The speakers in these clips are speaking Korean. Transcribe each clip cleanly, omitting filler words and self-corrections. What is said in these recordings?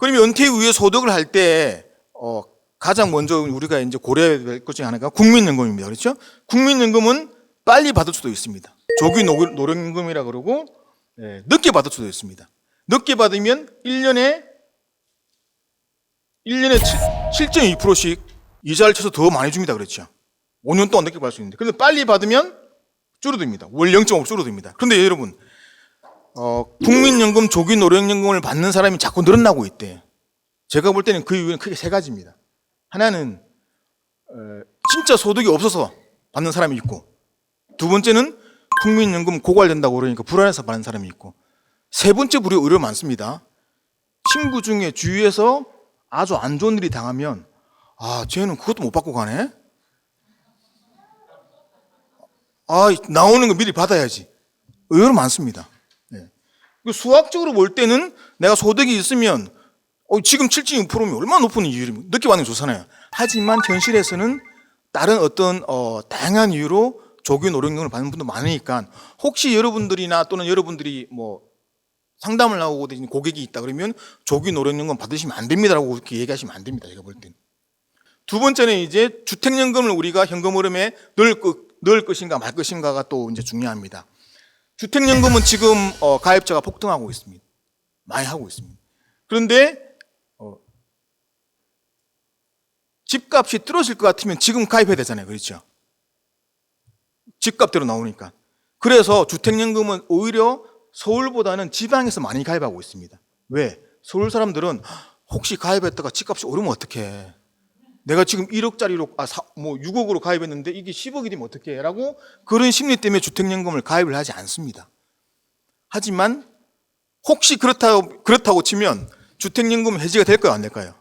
그러면 은퇴 이후에 소득을 할 때 가장 먼저 우리가 이제 고려해야 될 것 중에 하나가 국민연금입니다. 그렇죠? 국민연금은 빨리 받을 수도 있습니다. 조기 노령연금이라 그러고 늦게 받을 수도 있습니다. 늦게 받으면 1년에 7.2%씩 이자를 쳐서 더 많이 줍니다. 그렇죠? 5년 동안 늦게 받을 수 있는데. 그런데 빨리 받으면 줄어듭니다. 월 0.5 줄어듭니다. 그런데 여러분, 국민연금, 조기 노령연금을 받는 사람이 자꾸 늘어나고 있대요. 제가 볼 때는 그 이유는 크게 세 가지입니다. 하나는 진짜 소득이 없어서 받는 사람이 있고, 두 번째는 국민연금 고갈된다고 그러니까 불안해서 받는 사람이 있고, 세 번째 우리 의료 많습니다. 친구 중에 주위에서 아주 안 좋은 일이 당하면 쟤는 그것도 못 받고 가네? 나오는 거 미리 받아야지. 의외로 많습니다. 수학적으로 볼 때는 내가 소득이 있으면 지금 7.6%면 얼마나 높은 이유입니까? 늦게 받는 게 좋잖아요. 하지만 현실에서는 다른 어떤 다양한 이유로 조기 노령연금을 받는 분도 많으니까 혹시 여러분들이나 또는 여러분들이 뭐 상담을 나오고 계신 고객이 있다 그러면 조기 노령연금 받으시면 안 됩니다라고 그렇게 얘기하시면 안 됩니다. 제가 볼 때는. 두 번째는 이제 주택연금을 우리가 현금 흐름에 넣을 것인가 말 것인가가 또 이제 중요합니다. 주택연금은 지금 가입자가 폭등하고 있습니다. 많이 하고 있습니다. 그런데 집값이 떨어질 것 같으면 지금 가입해야 되잖아요. 그렇죠? 집값대로 나오니까. 그래서 주택연금은 오히려 서울보다는 지방에서 많이 가입하고 있습니다. 왜? 서울 사람들은 혹시 가입했다가 집값이 오르면 어떡해? 내가 지금 1억짜리로 6억으로 가입했는데 이게 10억이 되면 어떡해? 라고 그런 심리 때문에 주택연금을 가입을 하지 않습니다. 하지만 혹시 그렇다고 치면 주택연금 해지가 될까요? 안 될까요?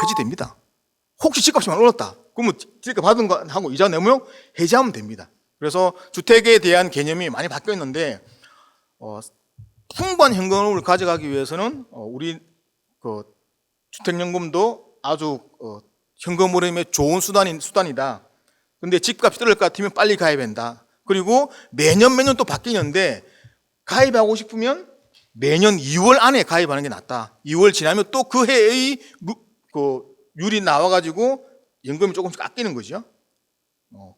해지됩니다. 혹시 집값이 올랐다. 그러면 집값 받은 거 하고 이자 내면 해지하면 됩니다. 그래서 주택에 대한 개념이 많이 바뀌어 있는데 풍부한 현금을 가져가기 위해서는 우리 주택연금도 아주 현금 흐름에 좋은 수단이다. 근데 집값이 떨어질 것 같으면 빨리 가입한다. 그리고 매년 또 바뀌는데 가입하고 싶으면 매년 2월 안에 가입하는 게 낫다. 2월 지나면 또 그 해의 율이 나와가지고 연금이 조금씩 깎이는 거죠.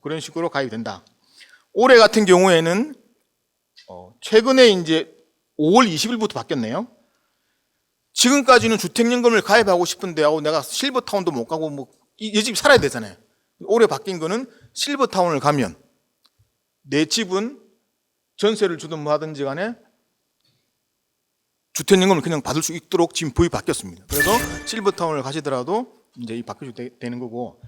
그런 식으로 가입이 된다. 올해 같은 경우에는 최근에 이제 5월 20일부터 바뀌었네요. 지금까지는 주택연금을 가입하고 싶은데 내가 실버타운도 못 가고 이 집 살아야 되잖아요. 올해 바뀐 거는 실버타운을 가면 내 집은 전세를 주든 뭐 하든지 간에 주택연금을 그냥 받을 수 있도록 지금 법이 바뀌었습니다. 그래서 실버타운을 가시더라도 이제 바뀌게 되는 거고,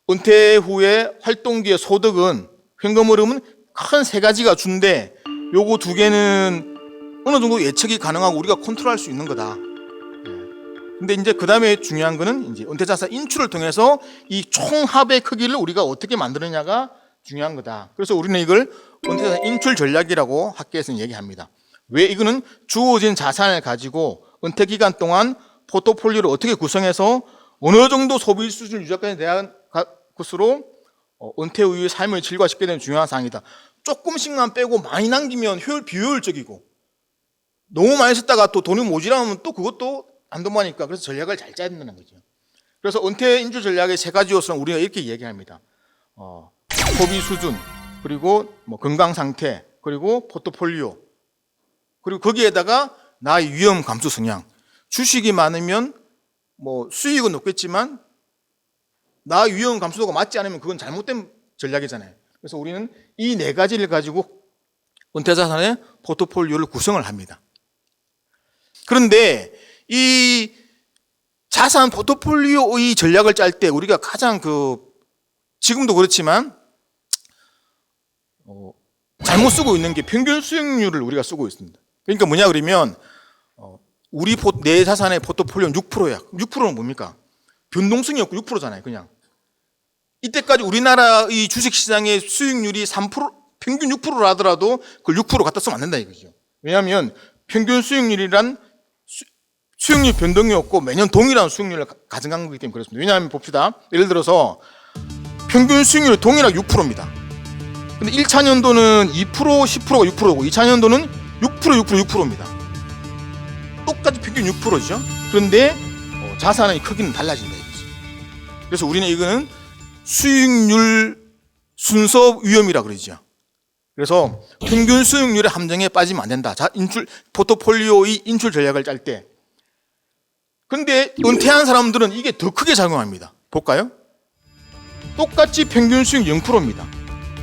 은퇴 후에 활동기의 소득은 현금 흐름은 큰 세 가지가 준데 요거 두 개는 어느 정도 예측이 가능하고 우리가 컨트롤할 수 있는 거다. 근데 이제 그 다음에 중요한 거는 이제 은퇴자산 인출을 통해서 이 총합의 크기를 우리가 어떻게 만드느냐가 중요한 거다. 그래서 우리는 이걸 은퇴자산 인출 전략이라고 학계에서는 얘기합니다. 왜? 이거는 주어진 자산을 가지고 은퇴 기간 동안 포트폴리오를 어떻게 구성해서 어느 정도 소비 수준을 유지하기에 대한 것으로 은퇴 후의 삶을 질과 쉽게 되는 중요한 사항이다. 조금씩만 빼고 많이 남기면 비효율적이고 너무 많이 썼다가 또 돈이 모자라면 또 그것도 안도마니까. 그래서 전략을 잘 짜야 된다는 거죠. 그래서 은퇴 인출 전략의 세 가지 요소는 우리가 이렇게 얘기합니다. 소비 수준, 그리고 건강 상태, 그리고 포트폴리오, 그리고 거기에다가 나의 위험 감수 성향. 주식이 많으면 수익은 높겠지만 나의 위험 감수도가 맞지 않으면 그건 잘못된 전략이잖아요. 그래서 우리는 이 네 가지를 가지고 은퇴자산의 포트폴리오를 구성을 합니다. 그런데 이 자산 포트폴리오의 전략을 짤 때 우리가 가장 지금도 그렇지만 잘못 쓰고 있는 게 평균 수익률을 우리가 쓰고 있습니다. 그러니까 뭐냐 그러면 우리 내 자산의 포트폴리오는 6%야. 6%는 뭡니까? 변동성이 없고 6%잖아요. 그냥 이때까지 우리나라의 주식시장의 수익률이 3%, 평균 6%라 하더라도 그걸 6% 갖다 쓰면 안 된다 이거죠. 왜냐하면 평균 수익률이란 수익률 변동이 없고 매년 동일한 수익률을 가져간 거기 때문에 그렇습니다. 왜냐하면 봅시다. 예를 들어서 평균 수익률이 동일하게 6%입니다. 근데 1차 년도는 2%, 10%가 6%고 2차 년도는 6%, 6%, 6%입니다. 똑같이 평균 6%죠. 그런데 자산의 크기는 달라진다 이거죠. 그래서 우리는 이거는 수익률 순서 위험이라 그러죠. 그래서 평균 수익률의 함정에 빠지면 안 된다. 자, 포트폴리오의 인출 전략을 짤 때. 근데 은퇴한 사람들은 이게 더 크게 작용합니다. 볼까요? 똑같이 평균 수익 0%입니다.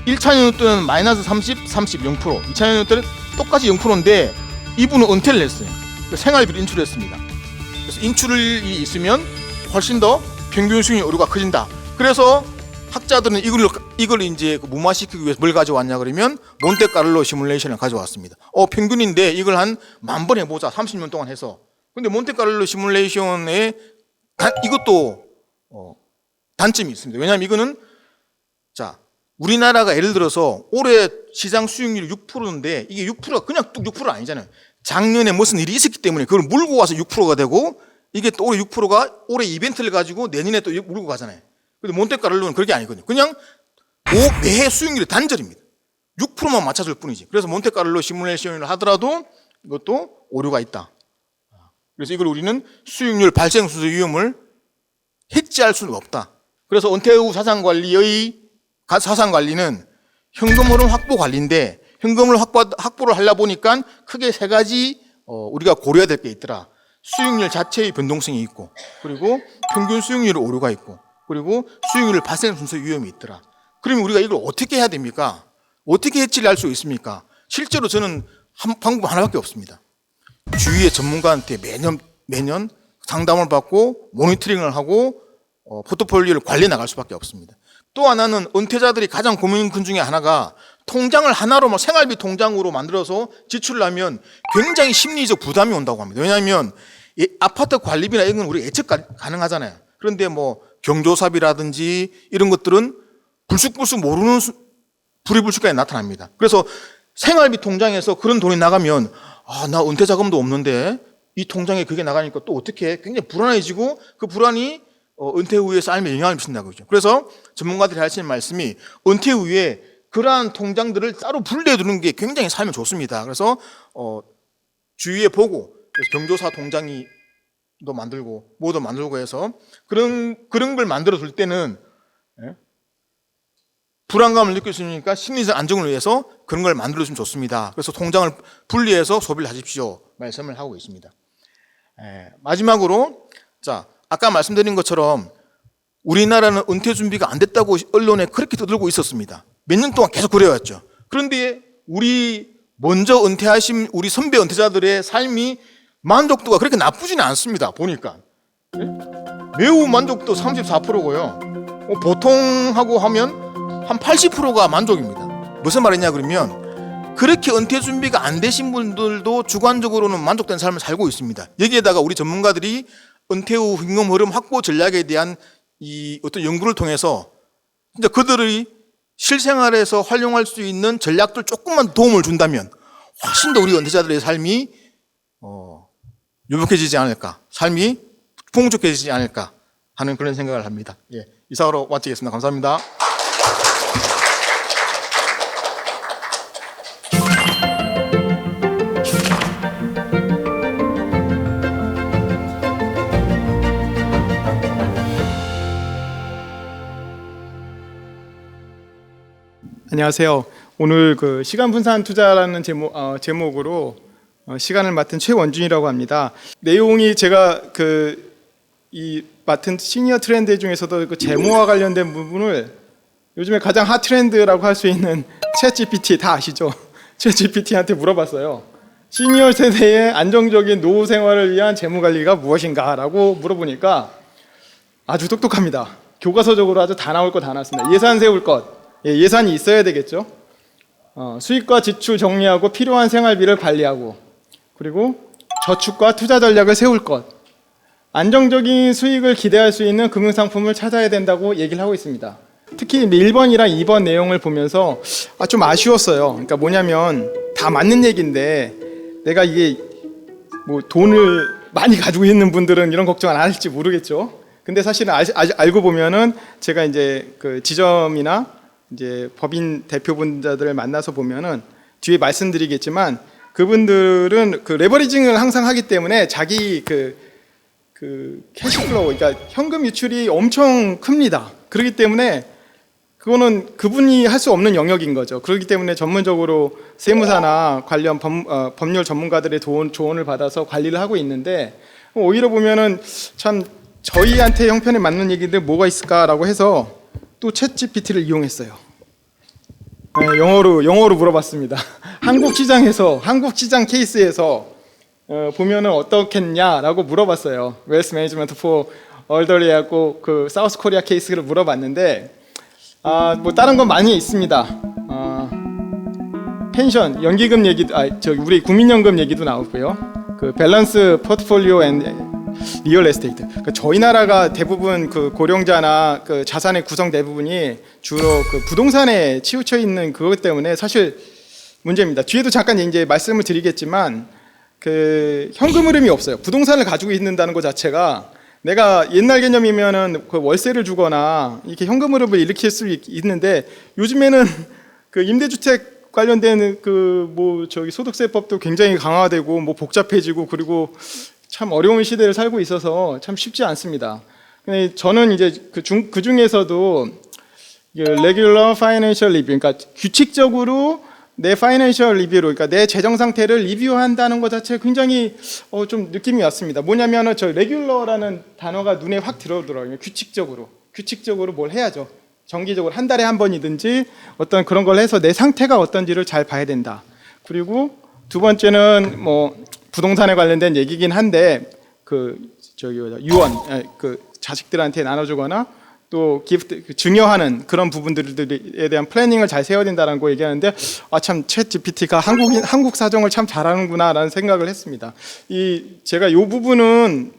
1차 연도는 마이너스 30, 30, 0%. 2차 연도는 똑같이 0%인데 이분은 은퇴를 했어요. 생활비를 인출했습니다. 그래서 인출이 있으면 훨씬 더 평균 수익 오류가 커진다. 그래서 학자들은 이걸 이제 무마시키기 위해서 뭘 가져왔냐 그러면 몬테카를로 시뮬레이션을 가져왔습니다. 평균인데 이걸 한 10,000번 해보자. 30년 동안 해서. 근데 몬테카를로 시뮬레이션에 이것도 단점이 있습니다. 왜냐하면 이거는 자 우리나라가 예를 들어서 올해 시장 수익률이 6%인데 이게 6%가 그냥 뚝 6% 아니잖아요. 작년에 무슨 일이 있었기 때문에 그걸 물고 와서 6%가 되고 이게 또 올해 6%가 올해 이벤트를 가지고 내년에 또 물고 가잖아요. 근데 몬테카를로는 그게 아니거든요. 그냥 매해 수익률이 단절입니다. 6%만 맞춰줄 뿐이지. 그래서 몬테카를로 시뮬레이션을 하더라도 이것도 오류가 있다. 그래서 이걸 우리는 수익률 발생 순서 위험을 해지할 수는 없다. 그래서 은퇴 후 자산관리의 자산관리는 현금 흐름 확보 관리인데 현금을 확보를 하려 보니까 크게 세 가지 우리가 고려해야 될 게 있더라. 수익률 자체의 변동성이 있고 그리고 평균 수익률의 오류가 있고 그리고 수익률 발생 순서 위험이 있더라. 그러면 우리가 이걸 어떻게 해야 됩니까? 어떻게 해치를 할 수 있습니까? 실제로 저는 방법 하나밖에 없습니다. 주위의 전문가한테 매년 상담을 받고 모니터링을 하고 포트폴리오를 관리해 나갈 수밖에 없습니다. 또 하나는 은퇴자들이 가장 고민 큰 중에 하나가 통장을 하나로 생활비 통장으로 만들어서 지출을 하면 굉장히 심리적 부담이 온다고 합니다. 왜냐하면 이 아파트 관리비나 이런 건 우리가 예측 가능하잖아요. 그런데 뭐 경조사비라든지 이런 것들은 불쑥불쑥 모르는 불이불축까지 나타납니다. 그래서 생활비 통장에서 그런 돈이 나가면 나 은퇴 자금도 없는데 이 통장에 그게 나가니까 또 어떻게 굉장히 불안해지고 그 불안이 은퇴 후에 삶에 영향을 미친다고 그러죠. 그래서 전문가들이 하시는 말씀이 은퇴 후에 그러한 통장들을 따로 분리해 두는 게 굉장히 삶에 좋습니다. 그래서 주위에 보고 그래서 경조사 통장이 도 만들고 뭐도 만들고 해서 그런 걸 만들어 둘 때는 불안감을 느낄 수 있으니까 심리적 안정을 위해서 그런 걸 만들어 주면 좋습니다. 그래서 통장을 분리해서 소비를 하십시오 말씀을 하고 있습니다. 마지막으로 자 아까 말씀드린 것처럼 우리나라는 은퇴 준비가 안 됐다고 언론에 그렇게 떠들고 있었습니다. 몇 년 동안 계속 그래왔죠. 그런데 우리 먼저 은퇴하신 우리 선배 은퇴자들의 삶이 만족도가 그렇게 나쁘지는 않습니다. 보니까 매우 만족도 34%고요. 보통하고 하면 한 80%가 만족입니다. 무슨 말이냐 그러면 그렇게 은퇴 준비가 안 되신 분들도 주관적으로는 만족된 삶을 살고 있습니다. 여기에다가 우리 전문가들이 은퇴 후 현금 흐름 확보 전략에 대한 이 어떤 연구를 통해서 진짜 그들의 실생활에서 활용할 수 있는 전략들 조금만 도움을 준다면 훨씬 더 우리 은퇴자들의 삶이 유복해지지 않을까, 삶이 풍족해지지 않을까 하는 그런 생각을 합니다. 예, 이상으로 마치겠습니다. 감사합니다. 안녕하세요. 오늘 그 시간 분산 투자라는 제목으로 시간을 맡은 최원준이라고 합니다. 내용이 제가 이 맡은 시니어 트렌드 중에서도 그 제모와 관련된 부분을 요즘에 가장 핫 트렌드라고 할 수 있는 챗GPT 다 아시죠? 챗GPT한테 물어봤어요. 시니어 세대의 안정적인 노후 생활을 위한 재무 관리가 무엇인가라고 물어보니까 아주 똑똑합니다. 교과서적으로 아주 다 나올 거 다 나왔습니다. 예산 세울 것, 예산이 있어야 되겠죠. 수익과 지출 정리하고 필요한 생활비를 관리하고 그리고 저축과 투자 전략을 세울 것, 안정적인 수익을 기대할 수 있는 금융상품을 찾아야 된다고 얘기를 하고 있습니다. 특히 1번이랑 2번 내용을 보면서 좀 아쉬웠어요. 그러니까 뭐냐면 다 맞는 얘기인데 내가 이게 뭐 돈을 많이 가지고 있는 분들은 이런 걱정 안 할지 모르겠죠. 근데 사실은 알고 보면은 제가 이제 그 지점이나 이제 법인 대표분들을 만나서 보면은 뒤에 말씀드리겠지만 그분들은 그 레버리징을 항상 하기 때문에 자기 그 캐시플로우, 그러니까 현금 유출이 엄청 큽니다. 그렇기 때문에 그거는 그분이 할 수 없는 영역인 거죠. 그렇기 때문에 전문적으로 세무사나 관련 법률 전문가들의 조언을 받아서 관리를 하고 있는데, 오히려 보면은 참 저희한테 형편에 맞는 얘기들 뭐가 있을까라고 해서 또 챗 GPT를 이용했어요. 네, 영어로 물어봤습니다. 한국 시장 케이스에서 보면은 어떻겠냐라고 물어봤어요. 웨ल्스 매니지먼트 포 얼더리하고 그 사우스 코리아 케이스를 물어봤는데, 뭐 다른 건 많이 있습니다. 펜션, 연기금 얘기도, 우리 국민연금 얘기도 나오고요. 그 밸런스 포트폴리오 앤 리얼 에스테이트. 그러니까 저희 나라가 대부분 그 고령자나 그 자산의 구성 대부분이 주로 그 부동산에 치우쳐 있는 그것 때문에 사실 문제입니다. 뒤에도 잠깐 이제 말씀을 드리겠지만 그 현금 흐름이 없어요. 부동산을 가지고 있는다는 것 자체가 내가 옛날 개념이면은 그 월세를 주거나 이렇게 현금 흐름을 일으킬 수 있는데, 요즘에는 그 임대주택 관련된 그 뭐 저기 소득세법도 굉장히 강화되고 뭐 복잡해지고, 그리고 참 어려운 시대를 살고 있어서 참 쉽지 않습니다. 근데 저는 이제 그 중에서도 regular financial review, 그러니까 규칙적으로 내 financial review로, 그러니까 내 재정 상태를 리뷰한다는 것 자체가 굉장히 좀 느낌이 왔습니다. 뭐냐면은 저 regular라는 단어가 눈에 확 들어오더라고요. 규칙적으로 뭘 해야죠. 정기적으로 한 달에 한 번이든지 어떤 그런 걸 해서 내 상태가 어떤지를 잘 봐야 된다. 그리고 두 번째는 뭐 부동산에 관련된 얘기긴 한데 유언, 그 자식들한테 나눠주거나 또 기프트 증여하는 그런 부분들에 대한 플래닝을 잘 세워야 된다는 거 얘기하는데, 참 챗 GPT가 한국 사정을 참 잘하는구나라는 생각을 했습니다. 제가 이 부분은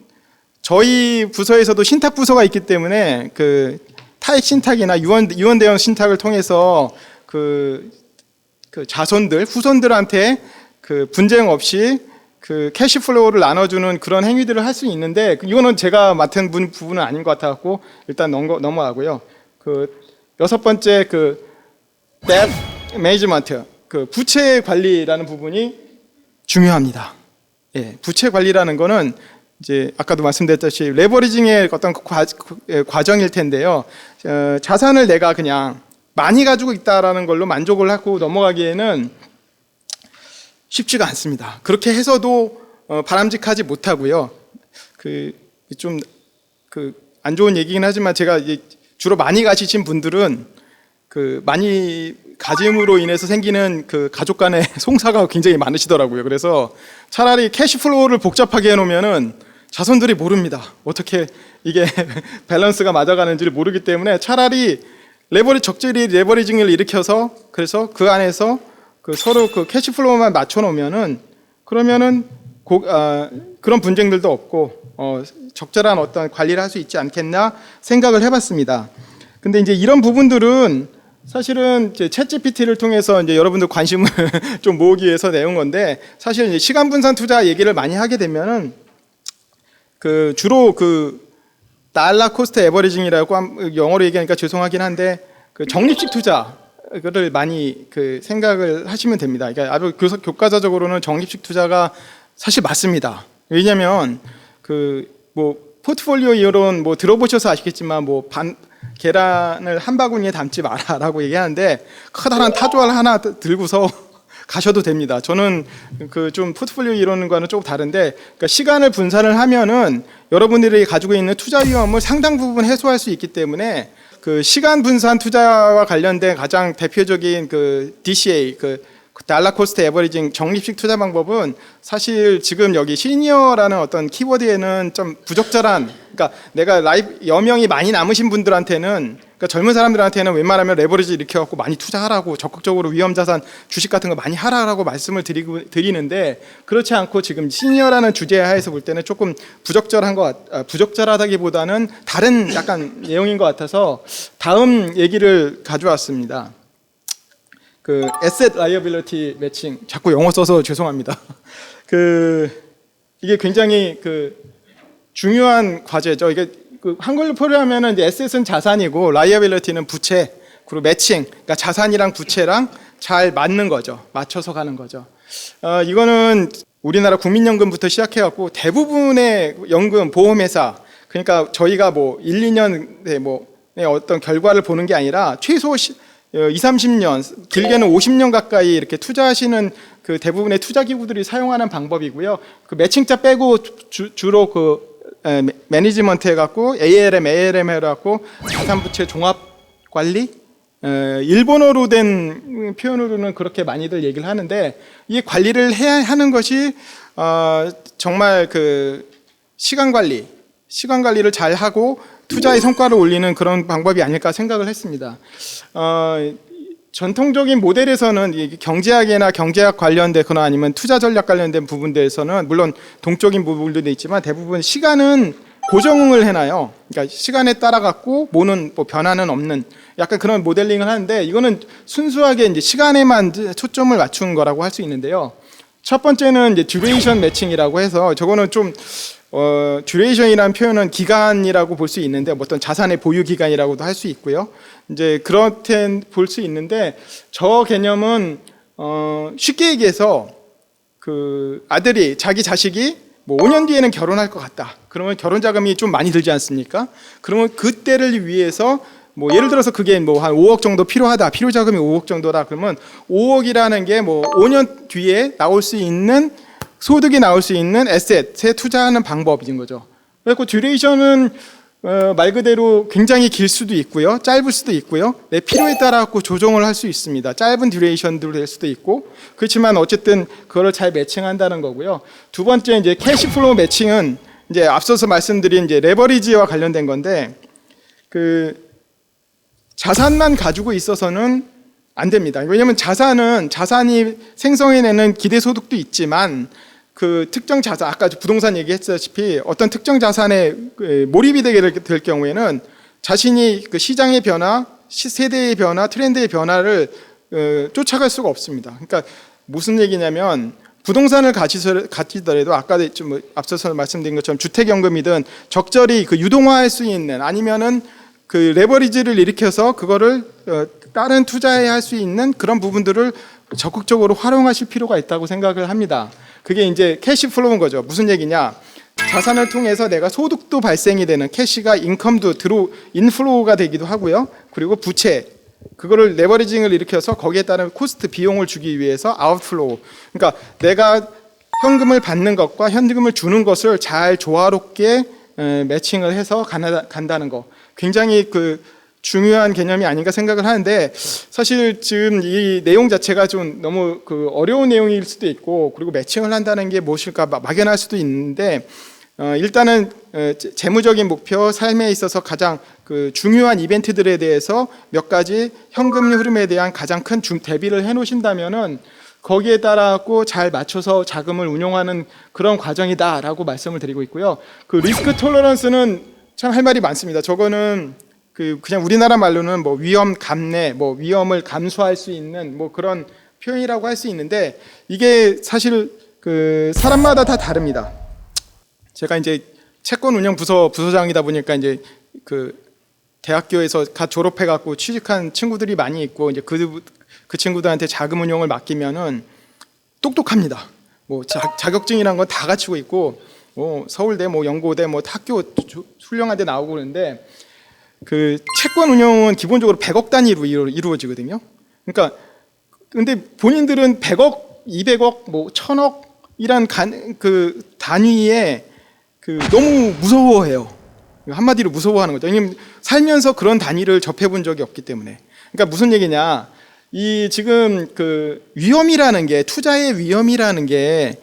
저희 부서에서도 신탁 부서가 있기 때문에 그 타액 신탁이나 유언 대언 신탁을 통해서 그 후손들한테 그 분쟁 없이 그 캐시플로우를 나눠주는 그런 행위들을 할 수 있는데, 이거는 제가 맡은 부분은 아닌 것 같아갖고 일단 넘어가고요. 그 여섯 번째 그 debt management, 그 부채 관리라는 부분이 중요합니다. 예, 부채 관리라는 거는 이제 아까도 말씀드렸듯이 레버리징의 어떤 과정일 텐데요. 자산을 내가 그냥 많이 가지고 있다라는 걸로 만족을 하고 넘어가기에는 쉽지가 않습니다. 그렇게 해서도 바람직하지 못하고요. 좀 안 좋은 얘기긴 하지만 제가 주로 많이 가지신 분들은 그 많이 가짐으로 인해서 생기는 그 가족 간의 송사가 굉장히 많으시더라고요. 그래서 차라리 캐시플로우를 복잡하게 해놓으면은 자손들이 모릅니다. 어떻게 이게 밸런스가 맞아가는지를 모르기 때문에 차라리 적절히 레버리징을 일으켜서, 그래서 그 안에서 서로 그 캐시플로우만 맞춰놓으면은 그러면은 그런 분쟁들도 없고 적절한 어떤 관리를 할 수 있지 않겠나 생각을 해봤습니다. 근데 이제 이런 부분들은 사실은 이제 챗 GPT를 통해서 이제 여러분들 관심을 좀 모으기 위해서 내온 건데, 사실 이제 시간 분산 투자 얘기를 많이 하게 되면은 주로 달러 코스트 에버리징이라고 영어로 얘기하니까 죄송하긴 한데 그 적립식 투자를 많이 생각을 하시면 됩니다. 그러니까 아주 교과서적으로는 적립식 투자가 사실 맞습니다. 왜냐하면 뭐 포트폴리오 이론 뭐 들어보셔서 아시겠지만 뭐 계란을 한 바구니에 담지 마라라고 얘기하는데 커다란 타조알 하나 들고서 가셔도 됩니다. 저는 좀 포트폴리오 이론과는 조금 다른데, 그러니까 시간을 분산을 하면은 여러분들이 가지고 있는 투자 위험을 상당 부분 해소할 수 있기 때문에 그 시간 분산 투자와 관련된 가장 대표적인 DCA, 달러 코스트 에버리징 적립식 투자 방법은 사실 지금 여기 시니어라는 어떤 키워드에는 좀 부적절한, 그러니까 내가 여명이 많이 남으신 분들한테는, 그러니까 젊은 사람들한테는 웬만하면 레버리지 일으켜갖고 많이 투자하라고, 적극적으로 위험자산 주식 같은 거 많이 하라고 말씀을 드리는데, 그렇지 않고 지금 시니어라는 주제 하에서 볼 때는 조금 부적절하다기보다는 다른 약간 내용인 것 같아서 다음 얘기를 가져왔습니다. asset liability matching, 자꾸 영어 써서 죄송합니다. 이게 굉장히 중요한 과제죠. 이게 한글로 표현하면은 이제 asset은 자산이고 liability는 부채, 그리고 매칭, 그러니까 자산이랑 부채랑 잘 맞는 거죠. 맞춰서 가는 거죠. 이거는 우리나라 국민연금부터 시작해갖고 대부분의 연금 보험회사, 그러니까 저희가 뭐 1, 2년에 뭐 어떤 결과를 보는 게 아니라 최소 20, 30년, 길게는 50년 가까이 이렇게 투자하시는 그 대부분의 투자기구들이 사용하는 방법이고요. 그 매칭자 빼고 주로 그 매니지먼트 해갖고 ALM 해갖고 자산부채 종합관리, 일본어로 된 표현으로는 그렇게 많이들 얘기를 하는데, 이 관리를 해야 하는 것이 정말 그 시간 관리를 잘 하고 투자의 성과를 올리는 그런 방법이 아닐까 생각을 했습니다. 전통적인 모델에서는 이 경제학이나 경제학 관련되거나 아니면 투자 전략 관련된 부분들에서는 물론 동적인 부분들도 있지만 대부분 시간은 고정을 해놔요. 그러니까 시간에 따라 갖고 뭐는 뭐 변화는 없는 약간 그런 모델링을 하는데, 이거는 순수하게 이제 시간에만 초점을 맞춘 거라고 할 수 있는데요. 첫 번째는 이제 듀레이션 매칭이라고 해서, 저거는 좀 듀레이션이라는 표현은 기간이라고 볼 수 있는데, 어떤 자산의 보유 기간이라고도 할 수 있고요. 이제 그렇게 볼 수 있는데, 저 개념은 쉽게 얘기해서 그 아들이 자기 자식이 뭐 5년 뒤에는 결혼할 것 같다. 그러면 결혼 자금이 좀 많이 들지 않습니까? 그러면 그때를 위해서 뭐 예를 들어서 그게 뭐 한 5억 정도 필요하다. 필요 자금이 5억 정도다. 그러면 5억이라는 게 뭐 5년 뒤에 나올 수 있는 소득이 나올 수 있는 에셋에 투자하는 방법인 거죠. 그리고 듀레이션은 말 그대로 굉장히 길 수도 있고요, 짧을 수도 있고요. 내 필요에 따라 갖고 조정을 할 수 있습니다. 짧은 듀레이션도 될 수도 있고, 그렇지만 어쨌든 그거를 잘 매칭한다는 거고요. 두 번째 이제 캐시플로우 매칭은 이제 앞서서 말씀드린 이제 레버리지와 관련된 건데, 그 자산만 가지고 있어서는 안 됩니다. 왜냐하면 자산이 생성해내는 기대소득도 있지만, 그 특정 자산, 아까 부동산 얘기했다시피 어떤 특정 자산에 몰입이 되게 될 경우에는 자신이 그 시장의 변화, 세대의 변화, 트렌드의 변화를 쫓아갈 수가 없습니다. 그러니까 무슨 얘기냐면, 부동산을 가지더라도 아까 좀 앞서서 말씀드린 것처럼 주택연금이든 적절히 그 유동화할 수 있는, 아니면은 그 레버리지를 일으켜서 그거를 다른 투자에 할 수 있는 그런 부분들을 적극적으로 활용하실 필요가 있다고 생각을 합니다. 그게 이제 캐시플로우인 거죠. 무슨 얘기냐? 자산을 통해서 내가 소득도 발생이 되는, 캐시가 인컴도 인플로우가 되기도 하고요. 그리고 부채, 그거를 레버리징을 일으켜서 거기에 따른 코스트 비용을 주기 위해서 아웃플로우. 그러니까 내가 현금을 받는 것과 현금을 주는 것을 잘 조화롭게 매칭을 해서 간다는 거. 굉장히 그 중요한 개념이 아닌가 생각을 하는데, 사실 지금 이 내용 자체가 좀 너무 그 어려운 내용일 수도 있고, 그리고 매칭을 한다는 게 무엇일까 막연할 수도 있는데, 일단은 재무적인 목표, 삶에 있어서 가장 그 중요한 이벤트들에 대해서 몇 가지 현금 흐름에 대한 가장 큰 대비를 해놓으신다면은 거기에 따라서 잘 맞춰서 자금을 운용하는 그런 과정이다라고 말씀을 드리고 있고요. 그 리스크 톨러런스는 참 할 말이 많습니다. 저거는 그냥 우리나라 말로는 뭐 위험 감내, 뭐 위험을 감수할 수 있는 뭐 그런 표현이라고 할 수 있는데, 이게 사실 그 사람마다 다 다릅니다. 제가 이제 채권 운영 부서장이다 보니까 이제 그 대학교에서 갓 졸업해 갖고 취직한 친구들이 많이 있고, 이제 그 친구들한테 자금 운용을 맡기면은 똑똑합니다. 뭐 자격증이란 건 다 갖추고 있고, 뭐 서울대, 뭐 연고대, 뭐 학교 훌륭한 데 나오고 그러는데, 그 채권 운용은 기본적으로 100억 단위로 이루어지거든요. 그러니까 근데 본인들은 100억, 200억, 뭐 1000억이란 그 단위에 그 너무 무서워해요. 한마디로 무서워하는 거죠. 왜냐면 살면서 그런 단위를 접해본 적이 없기 때문에. 그러니까 무슨 얘기냐? 이 지금 그 위험이라는 게, 투자의 위험이라는 게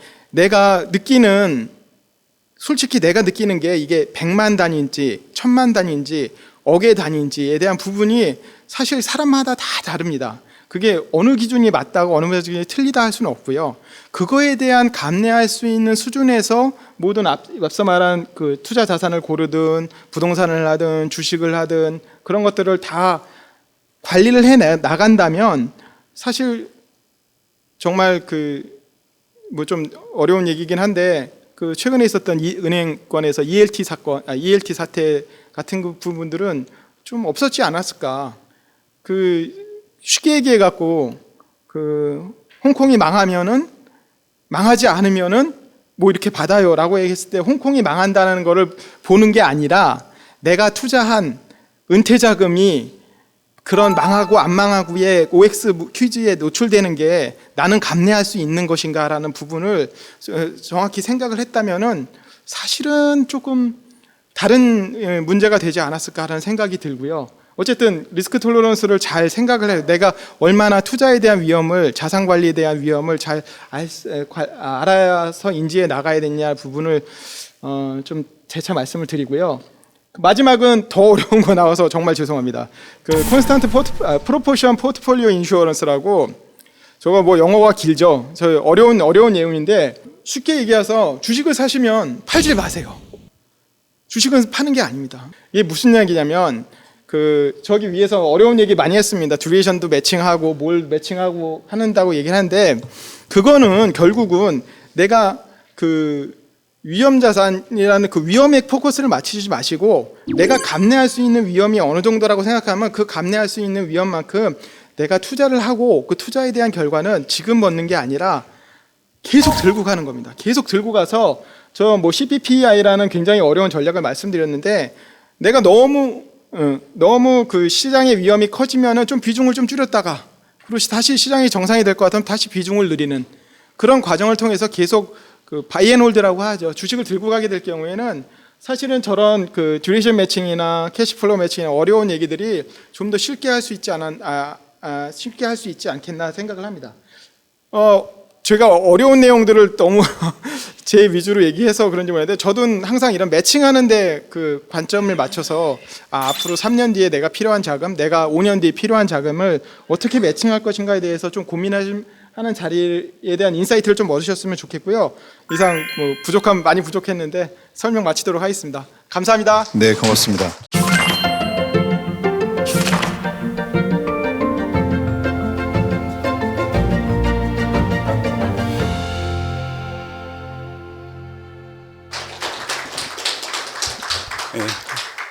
솔직히 내가 느끼는 게 이게 100만 단위인지 1000만 단위인지 억의 단위인지에 대한 부분이 사실 사람마다 다 다릅니다. 그게 어느 기준이 맞다고 어느 기준이 틀리다 할 수는 없고요. 그거에 대한 감내할 수 있는 수준에서 모든 앞서 말한 그 투자 자산을 고르든 부동산을 하든 주식을 하든 그런 것들을 다 관리를 해 나간다면, 사실 정말 그 뭐 좀 어려운 얘기긴 한데, 그 최근에 있었던 이 은행권에서 ELT 사태 같은 그 부분들은 좀 없었지 않았을까. 그 쉽게 얘기해 갖고 그 홍콩이 망하면은 망하지 않으면은 뭐 이렇게 받아요라고 얘기했을 때 홍콩이 망한다는 거를 보는 게 아니라 내가 투자한 은퇴 자금이 그런 망하고 안 망하고의 OX 퀴즈에 노출되는 게 나는 감내할 수 있는 것인가라는 부분을 정확히 생각을 했다면은 사실은 조금 다른 문제가 되지 않았을까라는 생각이 들고요. 어쨌든 리스크 톨러런스를 잘 생각을 해요. 내가 얼마나 투자에 대한 위험을, 자산 관리에 대한 위험을 잘 알아서 인지해 나가야 되냐 부분을 좀 재차 말씀을 드리고요. 마지막은 더 어려운 거 나와서 정말 죄송합니다. 그 콘스탄트 프로포션 포트폴리오 인슈어런스라고, 저거 뭐 영어가 길죠. 저 어려운 내용인데 쉽게 얘기해서 주식을 사시면 팔지 마세요. 주식은 파는 게 아닙니다. 이게 무슨 이야기냐면 저기 위에서 어려운 얘기 많이 했습니다. 듀레이션도 매칭하고 뭘 매칭하고 한다고 얘기를 하는데, 그거는 결국은 내가 위험 자산이라는 위험에 포커스를 맞추지 마시고, 내가 감내할 수 있는 위험이 어느 정도라고 생각하면 그 감내할 수 있는 위험만큼 내가 투자를 하고 그 투자에 대한 결과는 지금 먹는 게 아니라 계속 들고 가는 겁니다. 계속 들고 가서 저 뭐 CPPI라는 굉장히 어려운 전략을 말씀드렸는데, 내가 너무 그 시장의 위험이 커지면은 좀 비중을 좀 줄였다가, 그리고 다시 시장이 정상이 될 것 같으면 다시 비중을 늘리는 그런 과정을 통해서 계속 바이앤홀드라고 하죠. 주식을 들고 가게 될 경우에는 사실은 저런 듀레이션 매칭이나 캐시플로우 매칭이나 어려운 얘기들이 좀 더 쉽게 할 수 있지 쉽게 할 수 있지 않겠나 생각을 합니다. 제가 어려운 내용들을 너무 제 위주로 얘기해서 그런지 모르겠는데, 저도 항상 이런 매칭하는데 관점을 맞춰서 앞으로 3년 뒤에 내가 필요한 자금, 내가 5년 뒤에 필요한 자금을 어떻게 매칭할 것인가에 대해서 좀 고민하는 자리에 대한 인사이트를 좀 얻으셨으면 좋겠고요. 이상 많이 부족했는데 설명 마치도록 하겠습니다. 감사합니다. 네, 고맙습니다.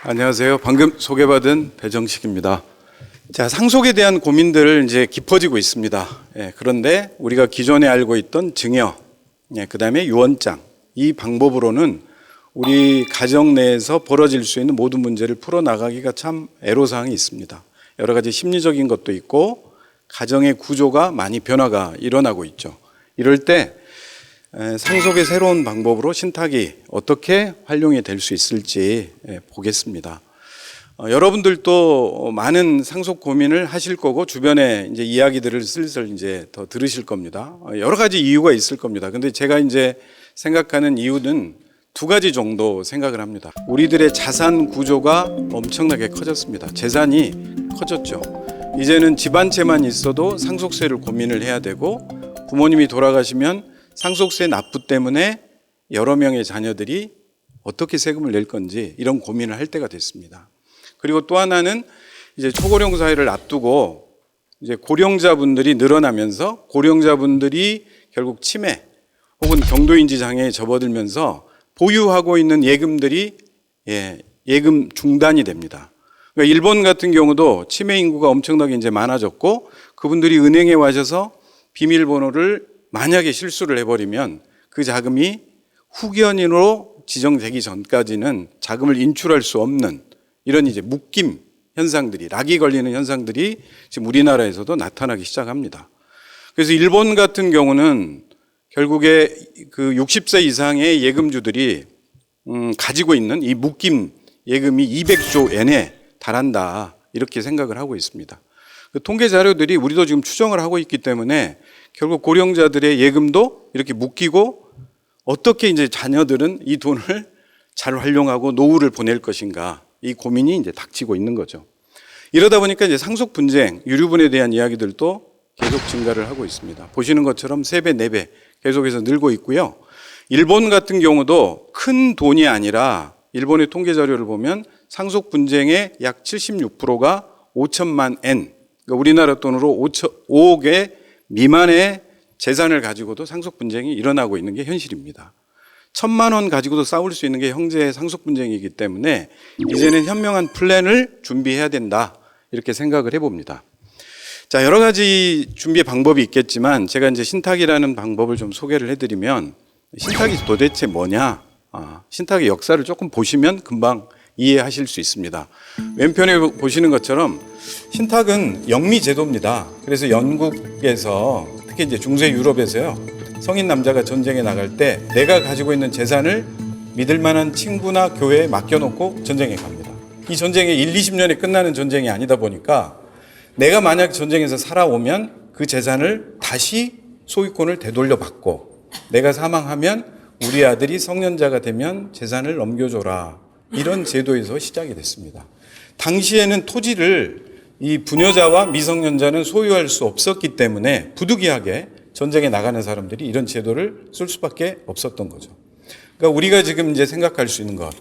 안녕하세요. 방금 소개받은 배정식입니다. 자, 상속에 대한 고민들 이제 깊어지고 있습니다. 그런데 우리가 기존에 알고 있던 증여, 그다음에 유언장, 이 방법으로는 우리 가정 내에서 벌어질 수 있는 모든 문제를 풀어나가기가 참 애로사항이 있습니다. 여러 가지 심리적인 것도 있고 가정의 구조가 많이 변화가 일어나고 있죠. 이럴 때 상속의 새로운 방법으로 신탁이 어떻게 활용이 될 수 있을지 보겠습니다. 여러분들도 많은 상속 고민을 하실 거고, 주변에 이제 이야기들을 슬슬 이제 더 들으실 겁니다. 여러 가지 이유가 있을 겁니다. 근데 제가 이제 생각하는 이유는 두 가지 정도 생각을 합니다. 우리들의 자산 구조가 엄청나게 커졌습니다. 재산이 커졌죠. 이제는 집 한 채만 있어도 상속세를 고민을 해야 되고, 부모님이 돌아가시면 상속세 납부 때문에 여러 명의 자녀들이 어떻게 세금을 낼 건지 이런 고민을 할 때가 됐습니다. 그리고 또 하나는 이제 초고령 사회를 앞두고 이제 고령자분들이 늘어나면서 고령자분들이 결국 치매 혹은 경도인지 장애에 접어들면서 보유하고 있는 예금들이 예금 중단이 됩니다. 그러니까 일본 같은 경우도 치매 인구가 엄청나게 이제 많아졌고, 그분들이 은행에 와셔서 비밀번호를 만약에 실수를 해버리면 그 자금이 후견인으로 지정되기 전까지는 자금을 인출할 수 없는 이런 이제 묶임 현상들이, 락이 걸리는 현상들이 지금 우리나라에서도 나타나기 시작합니다. 그래서 일본 같은 경우는 결국에 60세 이상의 예금주들이 가지고 있는 이 묶임 예금이 200조 엔에 달한다, 이렇게 생각을 하고 있습니다. 그 통계 자료들이 우리도 지금 추정을 하고 있기 때문에 결국 고령자들의 예금도 이렇게 묶이고, 어떻게 이제 자녀들은 이 돈을 잘 활용하고 노후를 보낼 것인가, 이 고민이 이제 닥치고 있는 거죠. 이러다 보니까 이제 상속 분쟁, 유류분에 대한 이야기들도 계속 증가를 하고 있습니다. 보시는 것처럼 3배, 4배 계속해서 늘고 있고요. 일본 같은 경우도 큰 돈이 아니라 일본의 통계 자료를 보면 상속 분쟁의 약 76%가 5천만 엔, 그러니까 우리나라 돈으로 5억의 미만의 재산을 가지고도 상속 분쟁이 일어나고 있는 게 현실입니다. 1,000만 원 가지고도 싸울 수 있는 게 형제의 상속 분쟁이기 때문에 이제는 현명한 플랜을 준비해야 된다, 이렇게 생각을 해봅니다. 자, 여러 가지 준비 방법이 있겠지만 제가 이제 신탁이라는 방법을 좀 소개를 해드리면 신탁이 도대체 뭐냐? 신탁의 역사를 조금 보시면 금방 이해하실 수 있습니다. 왼편에 보시는 것처럼 신탁은 영미제도입니다. 그래서 영국에서 특히 이제 중세 유럽에서요, 성인 남자가 전쟁에 나갈 때 내가 가지고 있는 재산을 믿을 만한 친구나 교회에 맡겨놓고 전쟁에 갑니다. 이 전쟁이 1, 20년에 끝나는 전쟁이 아니다 보니까 내가 만약 전쟁에서 살아오면 그 재산을 다시 소유권을 되돌려 받고 내가 사망하면 우리 아들이 성년자가 되면 재산을 넘겨줘라. 이런 제도에서 시작이 됐습니다. 당시에는 토지를 이 부녀자와 미성년자는 소유할 수 없었기 때문에 부득이하게 전쟁에 나가는 사람들이 이런 제도를 쓸 수밖에 없었던 거죠. 그러니까 우리가 지금 이제 생각할 수 있는 것,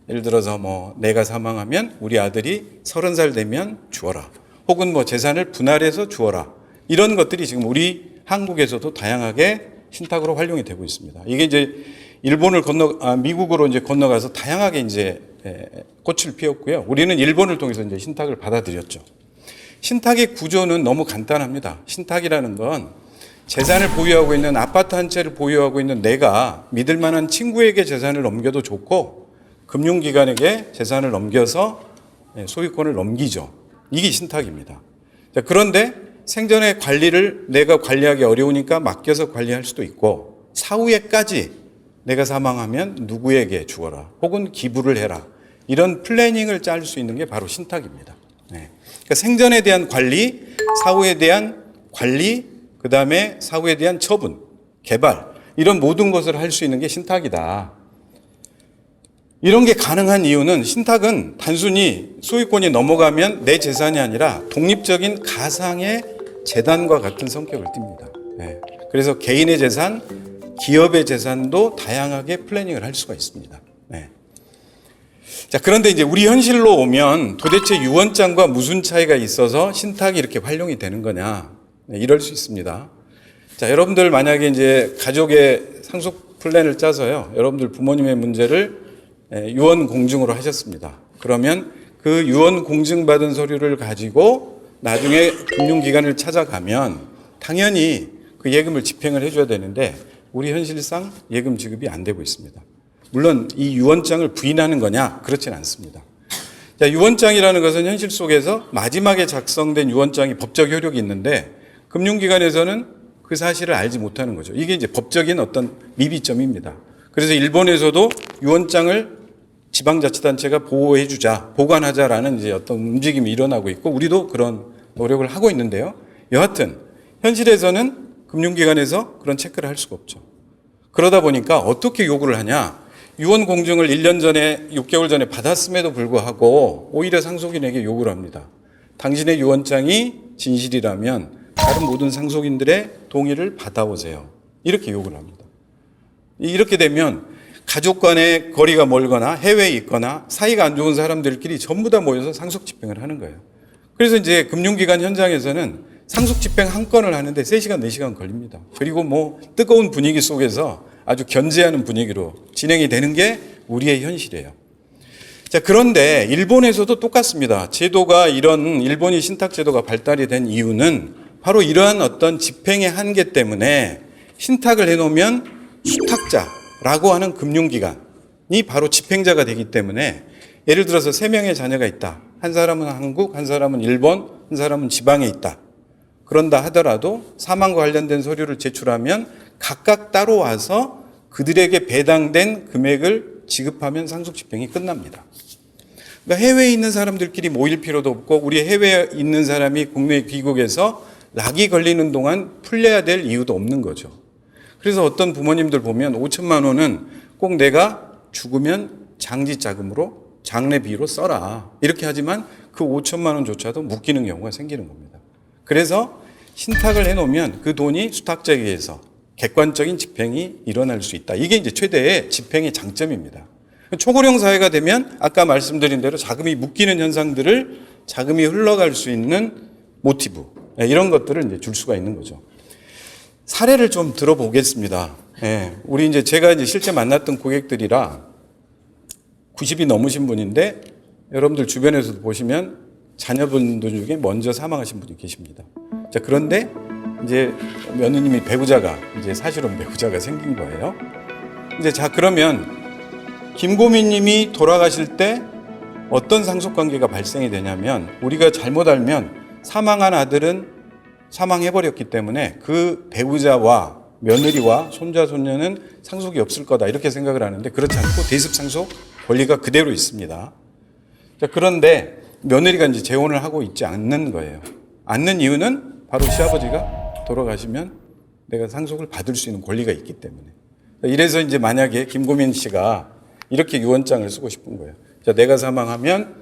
예를 들어서 뭐 내가 사망하면 우리 아들이 30살 되면 주어라. 혹은 뭐 재산을 분할해서 주어라. 이런 것들이 지금 우리 한국에서도 다양하게 신탁으로 활용이 되고 있습니다. 이게 이제 일본을 미국으로 이제 건너가서 다양하게 이제 꽃을 피웠고요. 우리는 일본을 통해서 이제 신탁을 받아들였죠. 신탁의 구조는 너무 간단합니다. 신탁이라는 건 재산을 보유하고 있는 아파트 한 채를 보유하고 있는 내가 믿을 만한 친구에게 재산을 넘겨도 좋고 금융기관에게 재산을 넘겨서 소유권을 넘기죠. 이게 신탁입니다. 자, 그런데 생전에 관리를 내가 관리하기 어려우니까 맡겨서 관리할 수도 있고 사후에까지 내가 사망하면 누구에게 주어라 혹은 기부를 해라 이런 플래닝을 짤 수 있는 게 바로 신탁입니다. 그러니까 생전에 대한 관리, 사후에 대한 관리, 그 다음에 사후에 대한 처분, 개발 이런 모든 것을 할 수 있는 게 신탁이다. 이런 게 가능한 이유는 신탁은 단순히 소유권이 넘어가면 내 재산이 아니라 독립적인 가상의 재단과 같은 성격을 띱니다. 그래서 개인의 재산, 기업의 재산도 다양하게 플래닝을 할 수가 있습니다. 자, 그런데 이제 우리 현실로 오면 도대체 유언장과 무슨 차이가 있어서 신탁이 이렇게 활용이 되는 거냐? 이럴 수 있습니다. 자, 여러분들 만약에 이제 가족의 상속 플랜을 짜서요, 여러분들 부모님의 문제를 유언 공증으로 하셨습니다. 그러면 그 유언 공증받은 서류를 가지고 나중에 금융기관을 찾아가면 당연히 그 예금을 집행을 해줘야 되는데 우리 현실상 예금 지급이 안 되고 있습니다. 물론 이 유언장을 부인하는 거냐? 그렇진 않습니다. 자, 유언장이라는 것은 현실 속에서 마지막에 작성된 유언장이 법적 효력이 있는데 금융기관에서는 그 사실을 알지 못하는 거죠. 이게 이제 법적인 어떤 미비점입니다. 그래서 일본에서도 유언장을 지방자치단체가 보호해주자, 보관하자라는 이제 어떤 움직임이 일어나고 있고 우리도 그런 노력을 하고 있는데요. 여하튼 현실에서는 금융기관에서 그런 체크를 할 수가 없죠. 그러다 보니까 어떻게 요구를 하냐? 유언 공증을 1년 전에 6개월 전에 받았음에도 불구하고 오히려 상속인에게 요구를 합니다. 당신의 유언장이 진실이라면 다른 모든 상속인들의 동의를 받아오세요. 이렇게 요구를 합니다. 이렇게 되면 가족 간의 거리가 멀거나 해외에 있거나 사이가 안 좋은 사람들끼리 전부 다 모여서 상속 집행을 하는 거예요. 그래서 이제 금융기관 현장에서는 상속 집행 한 건을 하는데 3시간, 4시간 걸립니다. 그리고 뭐 뜨거운 분위기 속에서 아주 견제하는 분위기로 진행이 되는 게 우리의 현실이에요. 자, 그런데 일본에서도 똑같습니다. 제도가 이런 일본이 신탁 제도가 발달이 된 이유는 바로 이러한 어떤 집행의 한계 때문에 신탁을 해놓으면 수탁자라고 하는 금융기관이 바로 집행자가 되기 때문에 예를 들어서 3명의 자녀가 있다. 한 사람은 한국, 한 사람은 일본, 한 사람은 지방에 있다. 그런다 하더라도 사망과 관련된 서류를 제출하면 각각 따로 와서 그들에게 배당된 금액을 지급하면 상속 집행이 끝납니다. 그러니까 해외에 있는 사람들끼리 모일 필요도 없고 우리 해외에 있는 사람이 국내 귀국해서 락이 걸리는 동안 풀려야 될 이유도 없는 거죠. 그래서 어떤 부모님들 보면 5천만 원은 꼭 내가 죽으면 장지자금으로 장례비로 써라. 이렇게 하지만 그 5천만 원조차도 묶이는 경우가 생기는 겁니다. 그래서 신탁을 해놓으면 그 돈이 수탁자에 의해서 객관적인 집행이 일어날 수 있다. 이게 이제 최대의 집행의 장점입니다. 초고령 사회가 되면 아까 말씀드린 대로 자금이 묶이는 현상들을 자금이 흘러갈 수 있는 모티브 이런 것들을 이제 줄 수가 있는 거죠. 사례를 좀 들어보겠습니다. 우리 이제 제가 이제 실제 만났던 고객들이라 90이 넘으신 분인데 여러분들 주변에서도 보시면 자녀분들 중에 먼저 사망하신 분이 계십니다. 자, 그런데 이제 며느님이 배우자가 이제 사실은 배우자가 생긴 거예요. 이제 자, 그러면 김고민님이 돌아가실 때 어떤 상속관계가 발생이 되냐면, 우리가 잘못 알면 사망한 아들은 사망해버렸기 때문에 그 배우자와 며느리와 손자 손녀는 상속이 없을 거다 이렇게 생각을 하는데, 그렇지 않고 대습상속 권리가 그대로 있습니다. 자, 그런데 며느리가 이제 재혼을 하고 있지 않는 거예요. 않는 이유는 바로 시아버지가 돌아가시면 내가 상속을 받을 수 있는 권리가 있기 때문에. 이래서 이제 만약에 김고민 씨가 이렇게 유언장을 쓰고 싶은 거예요. 자, 내가 사망하면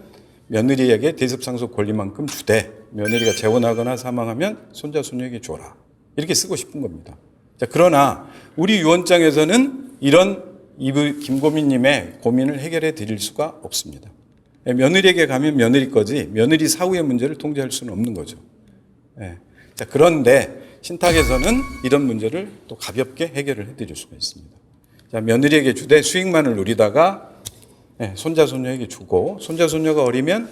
며느리에게 대습상속 권리만큼 주되, 며느리가 재혼하거나 사망하면 손자 손녀에게 줘라. 이렇게 쓰고 싶은 겁니다. 자, 그러나 우리 유언장에서는 이런 김고민님의 고민을 해결해 드릴 수가 없습니다. 며느리에게 가면 며느리 거지 며느리 사후의 문제를 통제할 수는 없는 거죠. 예. 자, 그런데 신탁에서는 이런 문제를 또 가볍게 해결을 해드릴 수가 있습니다. 자, 며느리에게 주되 수익만을 누리다가 손자 손녀에게 주고, 손자 손녀가 어리면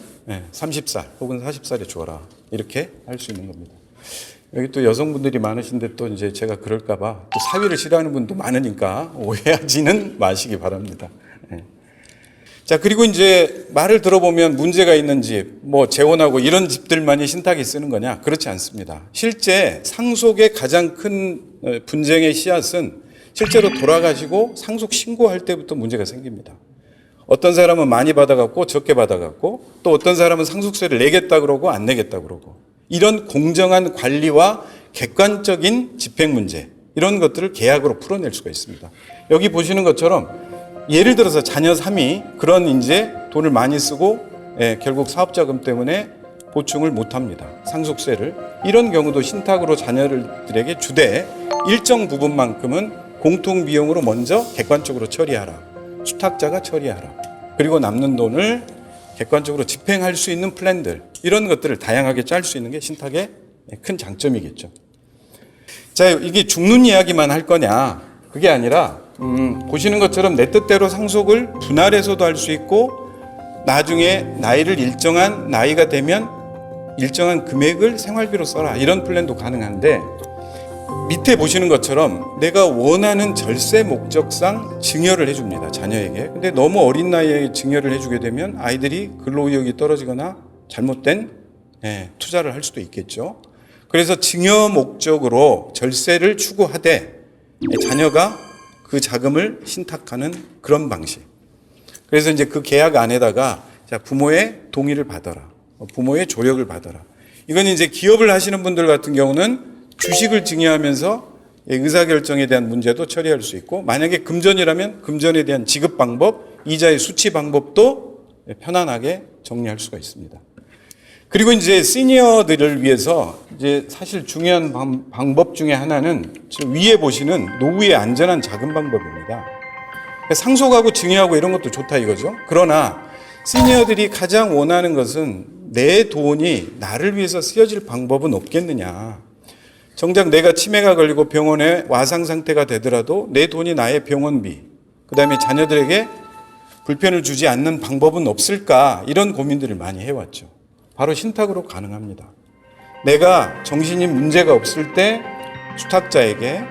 30살 혹은 40살에 주어라, 이렇게 할 수 있는 겁니다. 여기 또 여성분들이 많으신데 또 이제 제가 그럴까봐 또 사위를 싫어하는 분도 많으니까 오해하지는 마시기 바랍니다. 자, 그리고 이제 말을 들어보면 문제가 있는 집, 뭐 재혼하고 이런 집들만이 신탁이 쓰는 거냐? 그렇지 않습니다. 실제 상속의 가장 큰 분쟁의 씨앗은 실제로 돌아가시고 상속 신고할 때부터 문제가 생깁니다. 어떤 사람은 많이 받아갖고 적게 받아갖고, 또 어떤 사람은 상속세를 내겠다 그러고 안 내겠다 그러고, 이런 공정한 관리와 객관적인 집행 문제, 이런 것들을 계약으로 풀어낼 수가 있습니다. 여기 보시는 것처럼 예를 들어서 자녀 3이 그런 이제 돈을 많이 쓰고 결국 사업자금 때문에 보충을 못합니다. 상속세를. 이런 경우도 신탁으로 자녀들에게 주되 일정 부분만큼은 공통비용으로 먼저 객관적으로 처리하라. 수탁자가 처리하라. 그리고 남는 돈을 객관적으로 집행할 수 있는 플랜들, 이런 것들을 다양하게 짤 수 있는 게 신탁의 큰 장점이겠죠. 자, 이게 죽는 이야기만 할 거냐? 그게 아니라 보시는 것처럼 내 뜻대로 상속을 분할해서도 할 수 있고, 나중에 나이를 일정한 나이가 되면 일정한 금액을 생활비로 써라, 이런 플랜도 가능한데, 밑에 보시는 것처럼 내가 원하는 절세 목적상 증여를 해줍니다, 자녀에게. 근데 너무 어린 나이에 증여를 해주게 되면 아이들이 근로의욕이 떨어지거나 잘못된 투자를 할 수도 있겠죠. 그래서 증여 목적으로 절세를 추구하되 자녀가 그 자금을 신탁하는 그런 방식. 그래서 이제 그 계약 안에다가 자, 부모의 동의를 받아라, 부모의 조력을 받아라. 이건 이제 기업을 하시는 분들 같은 경우는 주식을 증여하면서 의사결정에 대한 문제도 처리할 수 있고, 만약에 금전이라면 금전에 대한 지급 방법, 이자의 수치 방법도 편안하게 정리할 수가 있습니다. 그리고 이제 시니어들을 위해서 이제 사실 중요한 방법 중에 하나는 지금 위에 보시는 노후의 안전한 자금 방법입니다. 상속하고 증여하고 이런 것도 좋다 이거죠. 그러나 시니어들이 가장 원하는 것은 내 돈이 나를 위해서 쓰여질 방법은 없겠느냐. 정작 내가 치매가 걸리고 병원에 와상 상태가 되더라도 내 돈이 나의 병원비, 그 다음에 자녀들에게 불편을 주지 않는 방법은 없을까, 이런 고민들을 많이 해왔죠. 바로 신탁으로 가능합니다. 내가 정신이 문제가 없을 때 수탁자에게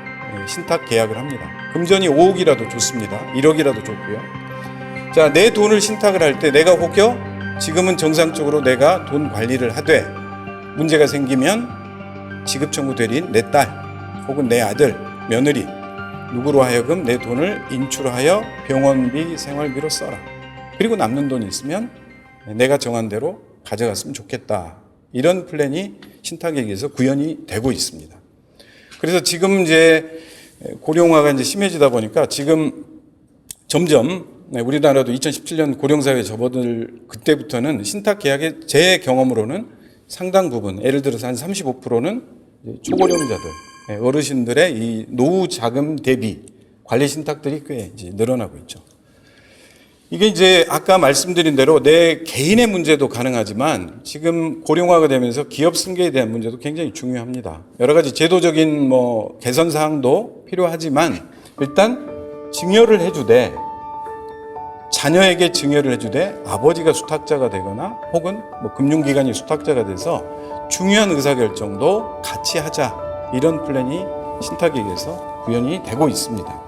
신탁 계약을 합니다. 금전이 5억이라도 좋습니다. 1억이라도 좋고요. 자, 내 돈을 신탁을 할 때 내가 혹여 지금은 정상적으로 내가 돈 관리를 하되 문제가 생기면 지급 청구 대리인 내 딸 혹은 내 아들, 며느리, 누구로 하여금 내 돈을 인출하여 병원비, 생활비로 써라. 그리고 남는 돈이 있으면 내가 정한 대로 가져갔으면 좋겠다. 이런 플랜이 신탁에 의해서 구현이 되고 있습니다. 그래서 지금 이제 고령화가 이제 심해지다 보니까 지금 점점 우리나라도 2017년 고령사회에 접어들 그때부터는 신탁 계약의 제 경험으로는 상당 부분, 예를 들어서 한 35%는 초고령자들, 어르신들의 이 노후 자금 대비 관리 신탁들이 꽤 이제 늘어나고 있죠. 이게 이제 아까 말씀드린 대로 내 개인의 문제도 가능하지만 지금 고령화가 되면서 기업 승계에 대한 문제도 굉장히 중요합니다. 여러 가지 제도적인 개선 사항도 필요하지만 일단 증여를 해주되 자녀에게 증여를 해주되 아버지가 수탁자가 되거나 혹은 뭐 금융기관이 수탁자가 돼서 중요한 의사결정도 같이 하자, 이런 플랜이 신탁에게서 구현이 되고 있습니다.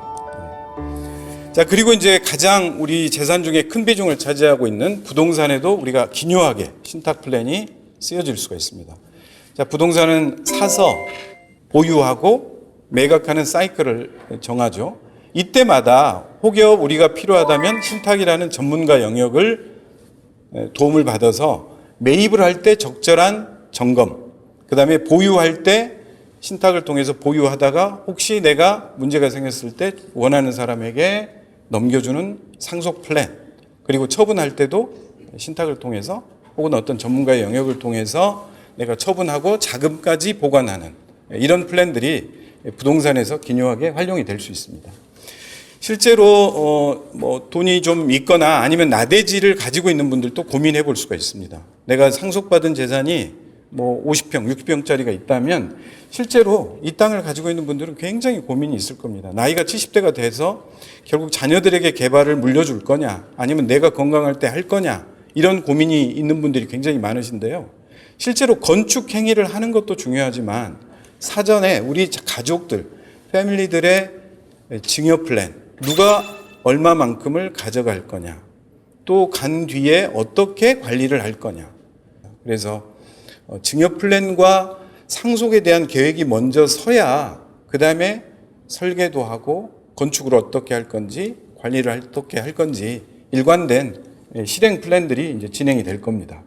자, 그리고 이제 가장 우리 재산 중에 큰 비중을 차지하고 있는 부동산에도 우리가 기묘하게 신탁 플랜이 쓰여질 수가 있습니다. 자, 부동산은 사서 보유하고 매각하는 사이클을 정하죠. 이때마다 혹여 우리가 필요하다면 신탁이라는 전문가 영역을 도움을 받아서 매입을 할 때 적절한 점검, 그 다음에 보유할 때 신탁을 통해서 보유하다가 혹시 내가 문제가 생겼을 때 원하는 사람에게 넘겨주는 상속 플랜, 그리고 처분할 때도 신탁을 통해서 혹은 어떤 전문가의 영역을 통해서 내가 처분하고 자금까지 보관하는 이런 플랜들이 부동산에서 기묘하게 활용이 될 수 있습니다. 실제로 뭐 돈이 좀 있거나 아니면 나대지를 가지고 있는 분들도 고민해 볼 수가 있습니다. 내가 상속받은 재산이 뭐 50평, 60평짜리가 있다면 실제로 이 땅을 가지고 있는 분들은 굉장히 고민이 있을 겁니다. 나이가 70대가 돼서 결국 자녀들에게 개발을 물려줄 거냐, 아니면 내가 건강할 때 할 거냐, 이런 고민이 있는 분들이 굉장히 많으신데요. 실제로 건축 행위를 하는 것도 중요하지만 사전에 우리 가족들, 패밀리들의 증여 플랜, 누가 얼마만큼을 가져갈 거냐, 또 간 뒤에 어떻게 관리를 할 거냐. 그래서 증여 플랜과 상속에 대한 계획이 먼저 서야 그 다음에 설계도 하고 건축을 어떻게 할 건지, 관리를 어떻게 할 건지 일관된 실행 플랜들이 이제 진행이 될 겁니다.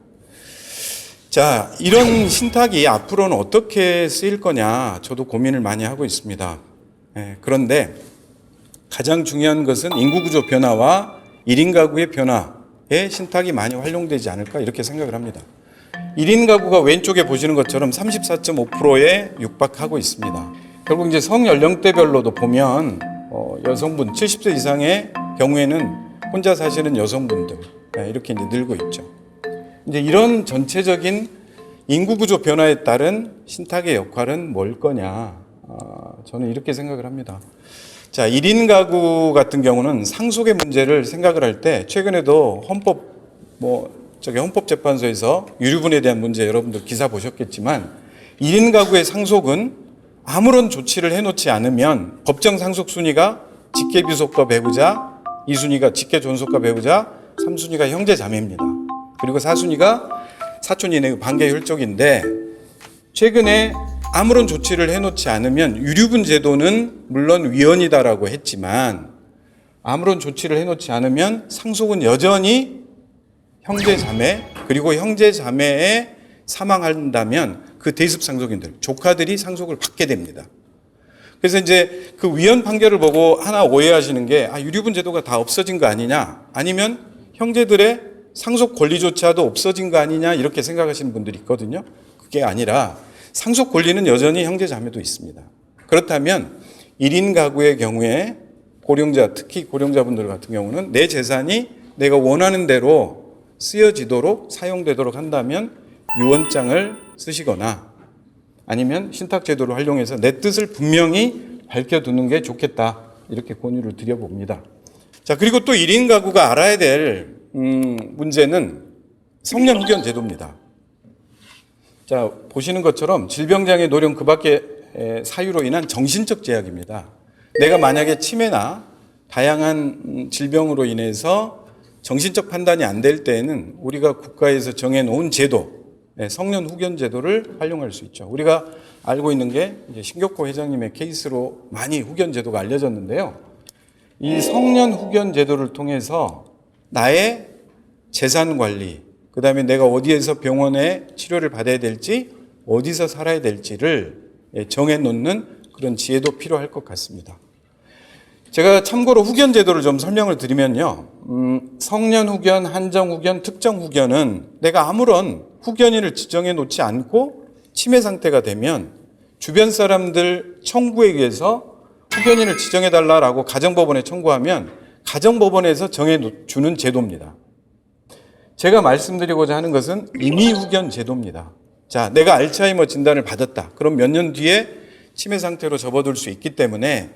자, 이런 신탁이 앞으로는 어떻게 쓰일 거냐, 저도 고민을 많이 하고 있습니다. 그런데 가장 중요한 것은 인구구조 변화와 1인 가구의 변화에 신탁이 많이 활용되지 않을까, 이렇게 생각을 합니다. 1인 가구가 왼쪽에 보시는 것처럼 34.5%에 육박하고 있습니다. 결국 이제 성연령대별로도 보면 여성분 70세 이상의 경우에는 혼자 사시는 여성분들 이렇게 이제 늘고 있죠. 이제 이런 전체적인 인구구조 변화에 따른 신탁의 역할은 뭘 거냐? 저는 이렇게 생각을 합니다. 자, 1인 가구 같은 경우는 상속의 문제를 생각을 할 때 최근에도 헌법재판소에서 유류분에 대한 문제 여러분들 기사 보셨겠지만 1인 가구의 상속은 아무런 조치를 해놓지 않으면 법정 상속 순위가 직계비속과 배우자, 2순위가 직계존속과 배우자, 3순위가 형제자매입니다. 그리고 4순위가 사촌 이내 반계 혈족인데 최근에 아무런 조치를 해놓지 않으면 유류분 제도는 물론 위헌이다라고 했지만 아무런 조치를 해놓지 않으면 상속은 여전히 형제자매, 그리고 형제자매에 사망한다면 그 대습 상속인들, 조카들이 상속을 받게 됩니다. 그래서 이제 그 위헌 판결을 보고 하나 오해하시는 게 유류분 제도가 다 없어진 거 아니냐, 아니면 형제들의 상속 권리조차도 없어진 거 아니냐, 이렇게 생각하시는 분들이 있거든요. 그게 아니라 상속 권리는 여전히 형제자매도 있습니다. 그렇다면 1인 가구의 경우에 고령자, 특히 고령자분들 같은 경우는 내 재산이 내가 원하는 대로 쓰여지도록 사용되도록 한다면 유언장을 쓰시거나 아니면 신탁제도를 활용해서 내 뜻을 분명히 밝혀두는 게 좋겠다, 이렇게 권유를 드려봅니다. 자, 그리고 또 1인 가구가 알아야 될 문제는 성년 후견 제도입니다. 자, 보시는 것처럼 질병장애, 노령 그 밖의 사유로 인한 정신적 제약입니다. 내가 만약에 치매나 다양한 질병으로 인해서 정신적 판단이 안 될 때에는 우리가 국가에서 정해놓은 제도, 성년 후견 제도를 활용할 수 있죠. 우리가 알고 있는 게 이제 신격호 회장님의 케이스로 많이 후견 제도가 알려졌는데요. 이 성년 후견 제도를 통해서 나의 재산 관리, 그 다음에 내가 어디에서 병원에 치료를 받아야 될지, 어디서 살아야 될지를 정해놓는 그런 지혜도 필요할 것 같습니다. 제가 참고로 후견 제도를 좀 설명을 드리면요. 성년 후견, 한정 후견, 특정 후견은 내가 아무런 후견인을 지정해 놓지 않고 치매 상태가 되면 주변 사람들 청구에 의해서 후견인을 지정해 달라라고 가정법원에 청구하면 가정법원에서 정해 주는 제도입니다. 제가 말씀드리고자 하는 것은 임의 후견 제도입니다. 자, 내가 알츠하이머 진단을 받았다. 그럼 몇 년 뒤에 치매 상태로 접어들 수 있기 때문에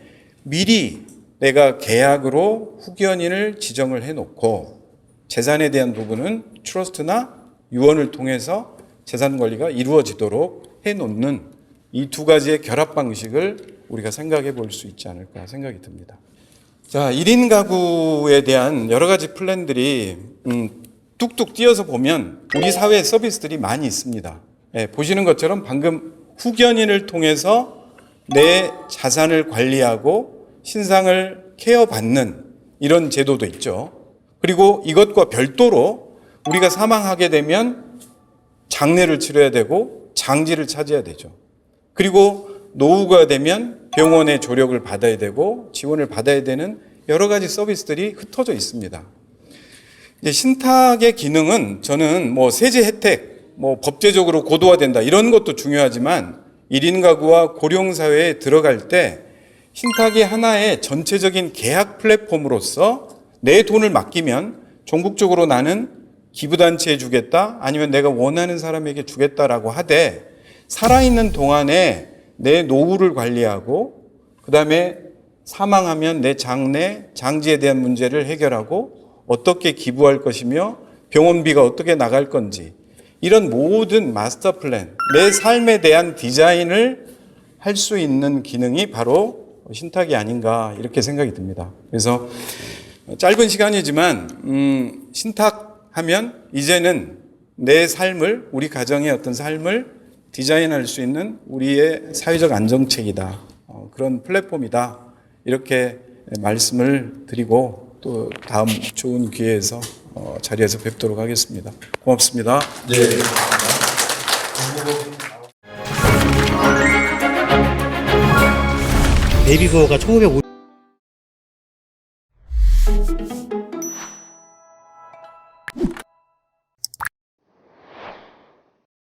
미리 내가 계약으로 후견인을 지정을 해놓고 재산에 대한 부분은 트러스트나 유언을 통해서 재산 관리가 이루어지도록 해놓는 이 두 가지의 결합 방식을 우리가 생각해 볼 수 있지 않을까 생각이 듭니다. 자, 1인 가구에 대한 여러 가지 플랜들이 뚝뚝 띄어서 보면 우리 사회에 서비스들이 많이 있습니다. 예, 보시는 것처럼 방금 후견인을 통해서 내 자산을 관리하고 신상을 케어받는 이런 제도도 있죠. 그리고 이것과 별도로 우리가 사망하게 되면 장례를 치러야 되고 장지를 차지해야 되죠. 그리고 노후가 되면 병원의 조력을 받아야 되고 지원을 받아야 되는 여러 가지 서비스들이 흩어져 있습니다. 이제 신탁의 기능은 저는 뭐 세제 혜택, 뭐 법제적으로 고도화된다 이런 것도 중요하지만 1인 가구와 고령사회에 들어갈 때 신탁이 하나의 전체적인 계약 플랫폼으로서 내 돈을 맡기면 종국적으로 나는 기부단체에 주겠다 아니면 내가 원하는 사람에게 주겠다라고 하되 살아있는 동안에 내 노후를 관리하고 그 다음에 사망하면 내 장례, 장지에 대한 문제를 해결하고 어떻게 기부할 것이며 병원비가 어떻게 나갈 건지 이런 모든 마스터 플랜, 내 삶에 대한 디자인을 할 수 있는 기능이 바로 신탁이 아닌가 이렇게 생각이 듭니다. 그래서 짧은 시간이지만 신탁하면 이제는 내 삶을 우리 가정의 어떤 삶을 디자인할 수 있는 우리의 사회적 안정책이다. 그런 플랫폼이다. 이렇게 말씀을 드리고 또 다음 좋은 기회에서 자리에서 뵙도록 하겠습니다. 고맙습니다. 네. 네이비브어가 1950